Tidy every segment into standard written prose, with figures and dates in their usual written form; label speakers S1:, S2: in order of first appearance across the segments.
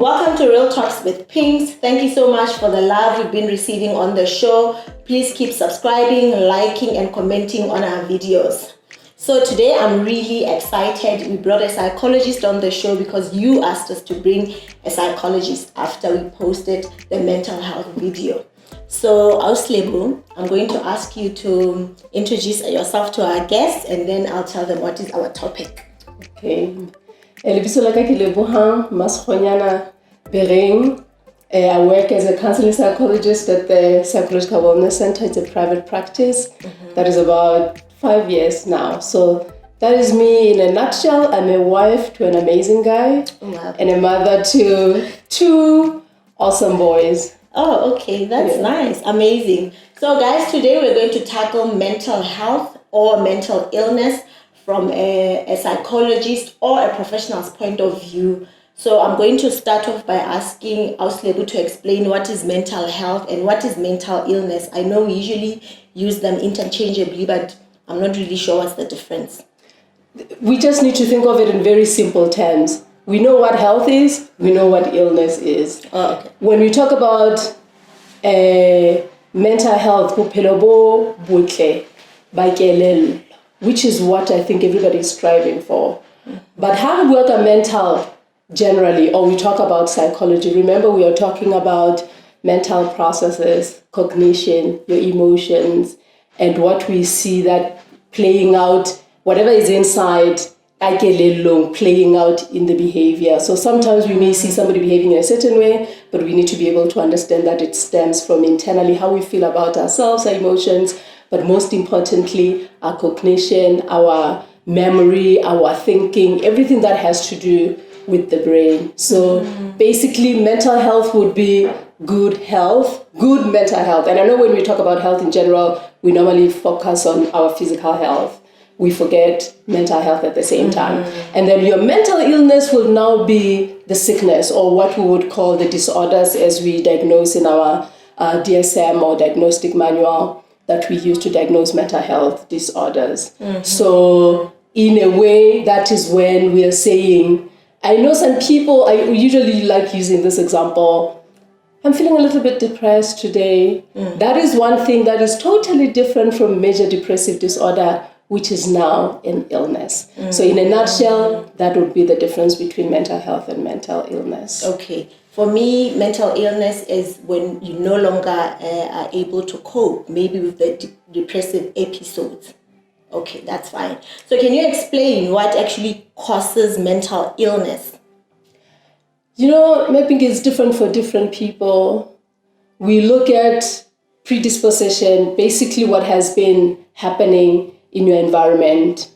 S1: Welcome to Real Talks with Pinks. Thank you so much for the love you've been receiving on the show. Please keep subscribing, liking, and commenting on our videos. So today I'm really excited. We brought a psychologist on the show because you asked us to bring a psychologist after we posted the mental health video. So, Auslebu, I'm going to ask you to introduce yourself to our guests and then I'll tell them what is our topic.
S2: Okay. Lebiso la ka ke Lebogang Maskhonyana Bereng. I work as a counseling psychologist at the Psychological Wellness Center. It's a private practice that is about 5 years now. So that is me in a nutshell. I'm a wife to an amazing guy and a mother to 2 awesome boys.
S1: Oh, okay. That's nice. Amazing. So guys, today we're going to tackle mental health or mental illness from a psychologist or a professional's point of view. So I'm going to start off by asking Auslebu to explain what is mental health and what is mental illness. I know we usually use them interchangeably, but I'm not really sure what's the difference.
S2: We just need to think of it in very simple terms. We know what health is, we know what illness is.
S1: Oh, okay.
S2: When we talk about mental health, which is what I think everybody is striving for. But how we work on mental generally, or we talk about psychology, remember we are talking about mental processes, cognition, your emotions, and what we see that playing out, whatever is inside, playing out in the behavior. So sometimes we may see somebody behaving in a certain way, but we need to be able to understand that it stems from internally how we feel about ourselves, our emotions, but most importantly, our cognition, our memory, our thinking, everything that has to do with the brain. So basically, mental health would be good health, good mental health. And I know when we talk about health in general, we normally focus on our physical health. We forget mental health at the same time. And then your mental illness will now be the sickness or what we would call the disorders as we diagnose in our DSM or diagnostic manual that we use to diagnose mental health disorders. So in a way, that is when we are saying, I know some people, I usually like using this example, I'm feeling a little bit depressed today. That is one thing that is totally different from major depressive disorder, which is now an illness. So in a nutshell, that would be the difference between mental health and mental illness.
S1: Okay. For me, mental illness is when you no longer are able to cope, maybe with the depressive episodes. Okay, that's fine. So can you explain what actually causes mental illness?
S2: You know, maybe it's different for different people. We look at predisposition, basically what has been happening in your environment,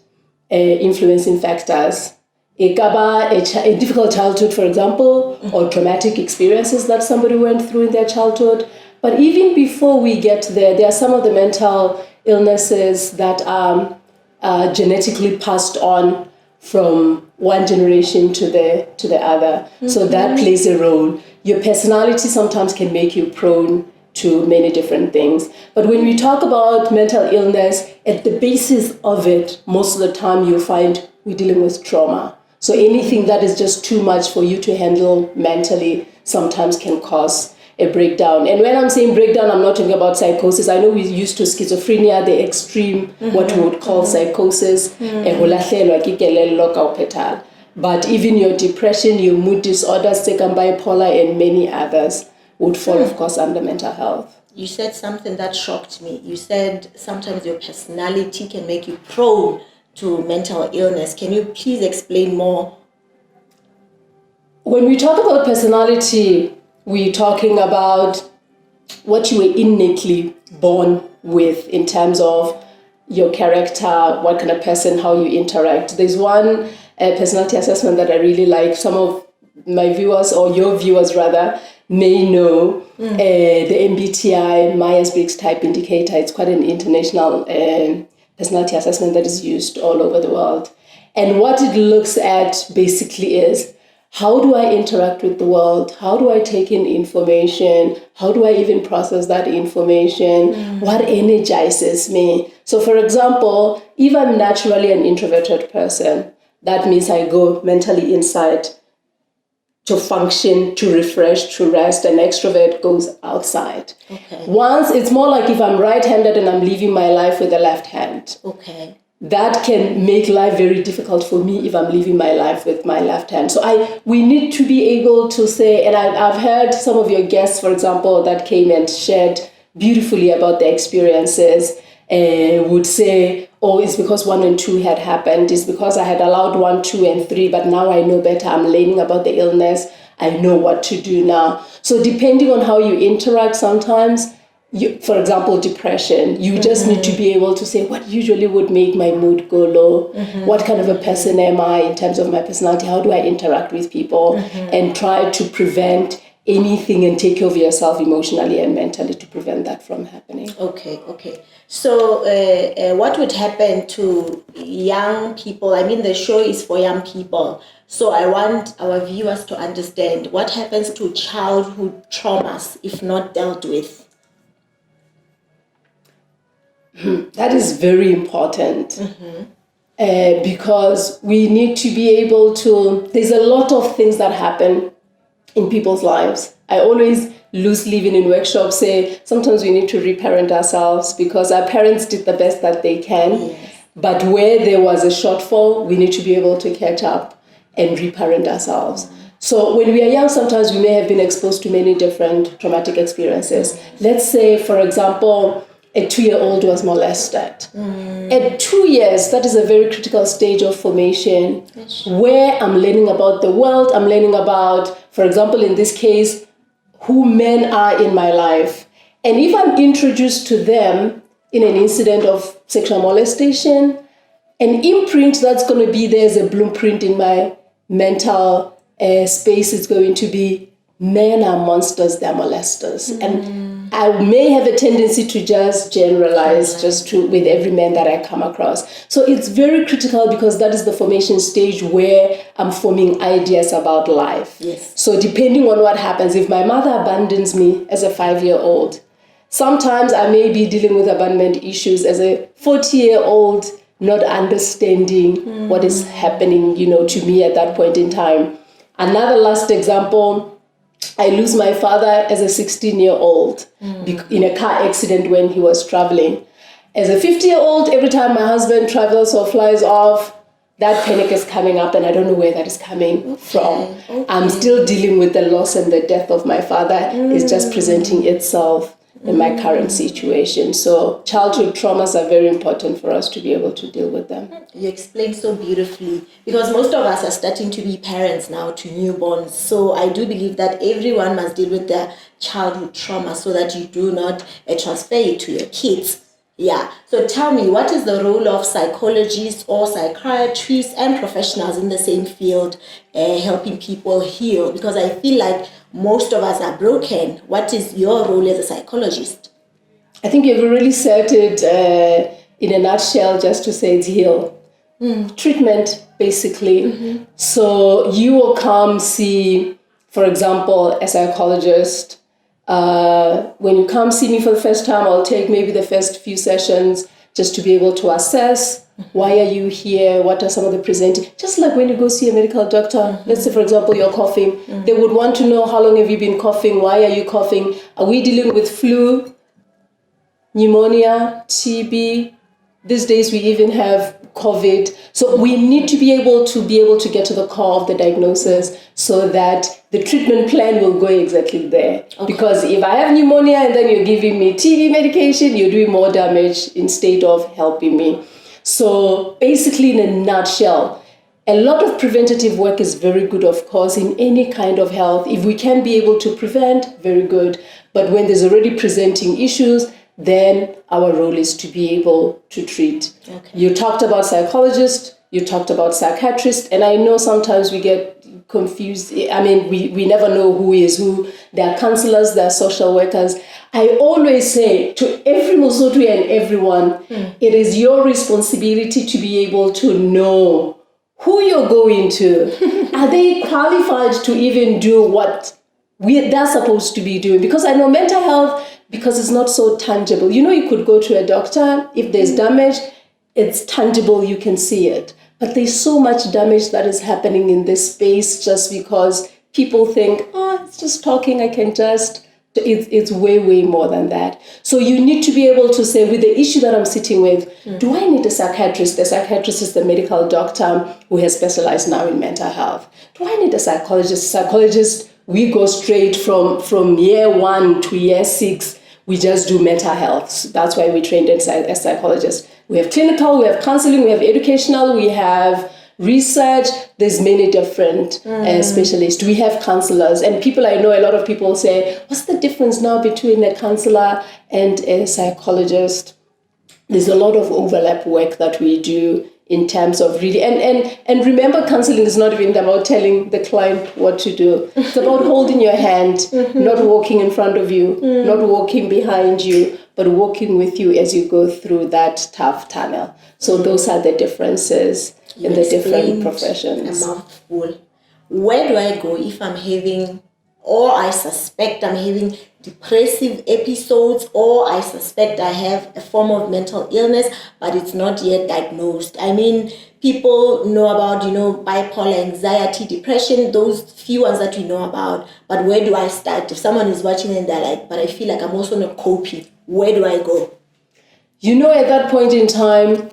S2: influencing factors. It could be a difficult childhood, for example, or traumatic experiences that somebody went through in their childhood. But even before we get there are some of the mental illnesses that are genetically passed on from one generation to the other. So that plays a role. Your personality sometimes can make you prone to many different things. But when we talk about mental illness, at the basis of it, most of the time you'll find we're dealing with trauma. So anything that is just too much for you to handle mentally sometimes can cause a breakdown. And when I'm saying breakdown, I'm not talking about psychosis. I know we're used to schizophrenia, the extreme, what we would call psychosis. But even your depression, your mood disorders, second bipolar, and many others would fall, of course, under mental health.
S1: You said something that shocked me. You said sometimes your personality can make you prone to mental illness. Can you please explain more?
S2: When we talk about personality, we're talking about what you were innately born with in terms of your character, what kind of person, how you interact. There's one personality assessment that I really like. Some of my viewers, or your viewers rather, may know the MBTI, Myers-Briggs Type Indicator. It's quite an international personality assessment that is used all over the world. And what it looks at basically is, how do I interact with the world? How do I take in information? How do I even process that information? What energizes me? So for example, if I'm naturally an introverted person, that means I go mentally inside. to function, to refresh, to rest, and extrovert goes outside.
S1: Okay.
S2: Once, it's more like if I'm right-handed and I'm living my life with the left hand.
S1: Okay.
S2: That can make life very difficult for me if I'm living my life with my left hand. So we need to be able to say, and I've heard some of your guests, for example, that came and shared beautifully about their experiences, would say, oh, it's because 1 and 2 had happened. It's because I had allowed 1, 2, and 3, but now I know better. I'm learning about the illness. I know what to do now. So depending on how you interact sometimes, for example, depression, you just need to be able to say, what usually would make my mood go low? What kind of a person am I in terms of my personality? How do I interact with people? And try to prevent anything and take care of yourself emotionally and mentally to prevent that from happening.
S1: Okay. So what would happen to young people? I mean, the show is for young people. So I want our viewers to understand what happens to childhood traumas if not dealt with.
S2: That is very important. Because we need to be able to, there's a lot of things that happen in people's lives. I always loosely, even in workshops, say sometimes we need to reparent ourselves because our parents did the best that they can.
S1: Yes.
S2: But where there was a shortfall, we need to be able to catch up and reparent ourselves. So when we are young, sometimes we may have been exposed to many different traumatic experiences. Let's say, for example, a 2-year-old was molested. At 2 years, that is a very critical stage of formation where I'm learning about the world. I'm learning about, for example, in this case, who men are in my life. And if I'm introduced to them in an incident of sexual molestation, an imprint that's going to be there as a blueprint in my mental space is going to be, men are monsters, they're molesters. And I may have a tendency to just generalize with every man that I come across. So it's very critical because that is the formation stage where I'm forming ideas about life.
S1: Yes.
S2: So depending on what happens, if my mother abandons me as a 5-year-old, sometimes I may be dealing with abandonment issues as a 40-year-old, not understanding what is happening, to me at that point in time. Another last example, I lose my father as a 16-year-old in a car accident when he was traveling. As a 50-year-old, every time my husband travels or flies off, that panic is coming up and I don't know where that is coming from. Okay. I'm still dealing with the loss and the death of my father. It's just presenting itself in my current situation. So childhood traumas are very important for us to be able to deal with them.
S1: You explained so beautifully because most of us are starting to be parents now to newborns. So I do believe that everyone must deal with their childhood trauma so that you do not transfer it to your kids. Yeah. So tell me, what is the role of psychologists or psychiatrists and professionals in the same field helping people heal? Because I feel like most of us are broken. What is your role as a psychologist?
S2: I think you've really said it in a nutshell, just to say it's heal. Treatment, basically. So you will come see, for example, a psychologist. When you come see me for the first time, I'll take maybe the first few sessions just to be able to assess why are you here, what are some of the presenting. Just like when you go see a medical doctor, let's say, for example, you're coughing. They would want to know how long have you been coughing, why are you coughing, are we dealing with flu, pneumonia, TB. These days we even have COVID. So we need to be able to get to the core of the diagnosis so that the treatment plan will go exactly there. Okay. Because if I have pneumonia and then you're giving me TB medication, you're doing more damage instead of helping me. So basically, in a nutshell, a lot of preventative work is very good, of course, in any kind of health. If we can be able to prevent, very good. But when there's already presenting issues, then our role is to be able to treat. Okay. You talked about psychologists, you talked about psychiatrists, and I know sometimes we get confused. I mean, we never know who is who. There are counselors, there are social workers. I always say to every Musotwi and everyone, it is your responsibility to be able to know who you're going to. Are they qualified to even do what they're supposed to be doing? Because I know mental health, because it's not so tangible. You could go to a doctor. If there's damage, it's tangible, you can see it. But there's so much damage that is happening in this space just because people think, oh, it's just talking, I can just... It's way, way more than that. So you need to be able to say, with the issue that I'm sitting with, do I need a psychiatrist? The psychiatrist is the medical doctor who has specialized now in mental health. Do I need a psychologist? Psychologist, we go straight from year 1 to year 6. We just do mental health. So that's why we trained as psychologists. We have clinical, we have counseling, we have educational, we have research. There's many different specialists. We have counselors, and people, I know a lot of people say, what's the difference now between a counselor and a psychologist? There's a lot of overlap work that we do in terms of really, and remember, counseling is not even about telling the client what to do. It's about holding your hand, not walking in front of you, not walking behind you, but walking with you as you go through that tough tunnel. So those are the differences in the different professions.
S1: A mouthful. Where do I go if I'm having, or I suspect I'm having depressive episodes, or I suspect I have a form of mental illness, but it's not yet diagnosed? I mean, people know about, bipolar, anxiety, depression, those few ones that we know about. But where do I start? If someone is watching and they're like, but I feel like I'm also not coping, where do I go?
S2: At that point in time,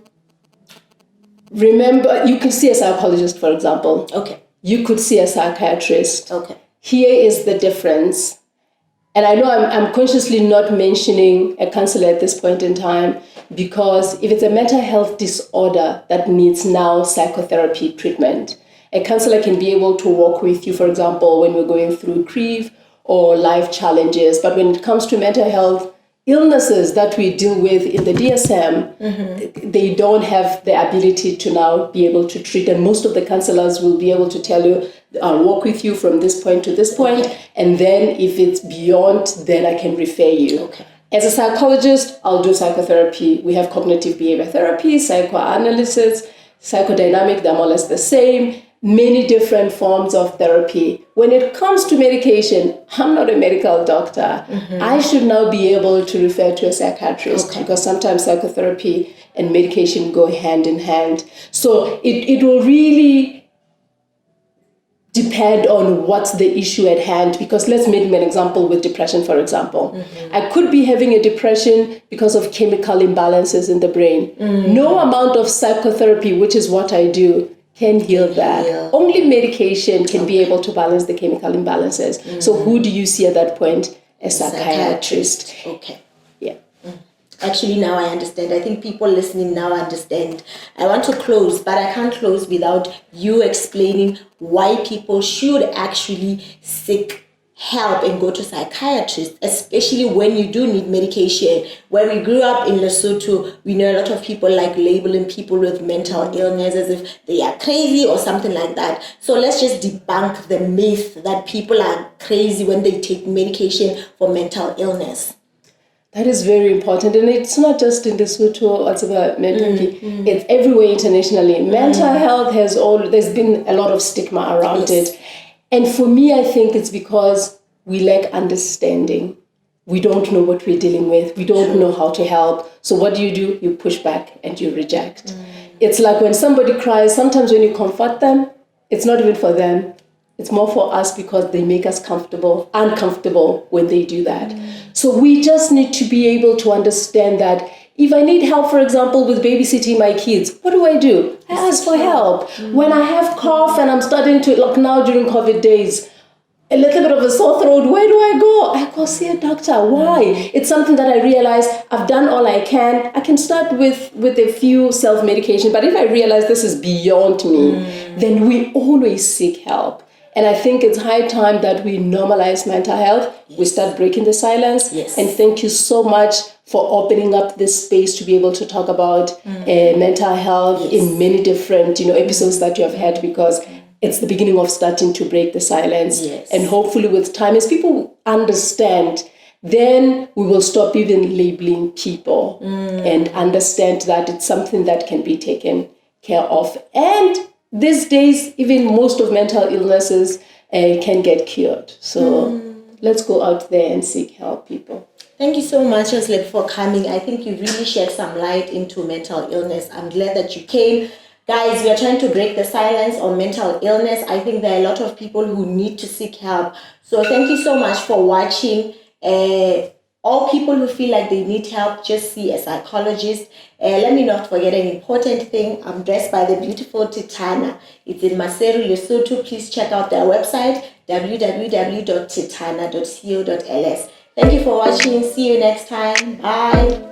S2: remember, you could see a psychologist, for example.
S1: Okay.
S2: You could see a psychiatrist.
S1: Okay.
S2: Here is the difference. And I know I'm consciously not mentioning a counselor at this point in time, because if it's a mental health disorder that needs now psychotherapy treatment, a counselor can be able to walk with you, for example, when we're going through grief or life challenges. But when it comes to mental health illnesses that we deal with in the DSM, they don't have the ability to now be able to treat. And most of the counselors will be able to tell you, I'll walk with you from this point to this point, and then if it's beyond, then I can refer you.
S1: Okay.
S2: As a psychologist, I'll do psychotherapy. We have cognitive behavior therapy, psychoanalysis, psychodynamic, they're more or less the same. Many different forms of therapy. When it comes to medication, I'm not a medical doctor. I should now be able to refer to a psychiatrist, because sometimes psychotherapy and medication go hand in hand. So it will really depend on what's the issue at hand, because let's make an example with depression, for example. I could be having a depression because of chemical imbalances in the brain. No amount of psychotherapy, which is what I do, can heal that. Only medication can be able to balance the chemical imbalances. So who do you see at that point? A psychiatrist.
S1: Okay.
S2: Yeah.
S1: Actually, now I understand. I think people listening now understand. I want to close, but I can't close without you explaining why people should actually seek help and go to psychiatrists, especially when you do need medication. Where we grew up in Lesotho, we know a lot of people like labeling people with mental illness as if they are crazy or something like that. So let's just debunk the myth that people are crazy when they take medication for mental illness.
S2: That is very important, and it's not just in Lesotho or whatever. It's everywhere internationally. Mental health there's been a lot of stigma around it. And for me, I think it's because we lack understanding. We don't know what we're dealing with. We don't know how to help. So what do? You push back and you reject. It's like when somebody cries, sometimes when you comfort them, it's not even for them. It's more for us, because they make us uncomfortable when they do that. So we just need to be able to understand that if I need help, for example, with babysitting my kids, what do? I ask for help. When I have cough and I'm starting to, like now during COVID days, a little bit of a sore throat, where do I go? I go see a doctor. Why? It's something that I realize I've done all I can. I can start with a few self-medication, but if I realize this is beyond me, then we always seek help. And I think it's high time that we normalize mental health. We start breaking the silence. And thank you so much for opening up this space to be able to talk about mental health in many different episodes that you have had, because it's the beginning of starting to break the silence. And hopefully with time, as people understand, then we will stop even labeling people and understand that it's something that can be taken care of. And these days, even most of mental illnesses can get cured. So let's go out there and seek help, people.
S1: Thank you so much, Oslep, for coming. I think you really shed some light into mental illness. I'm glad that you came. Guys, we are trying to break the silence on mental illness. I think there are a lot of people who need to seek help. So thank you so much for watching. All people who feel like they need help, just see a psychologist. Let me not forget an important thing. I'm dressed by the beautiful Titana. It's in Maseru, Lesotho. Please check out their website, www.titana.co.ls. Thank you for watching. See you next time. Bye.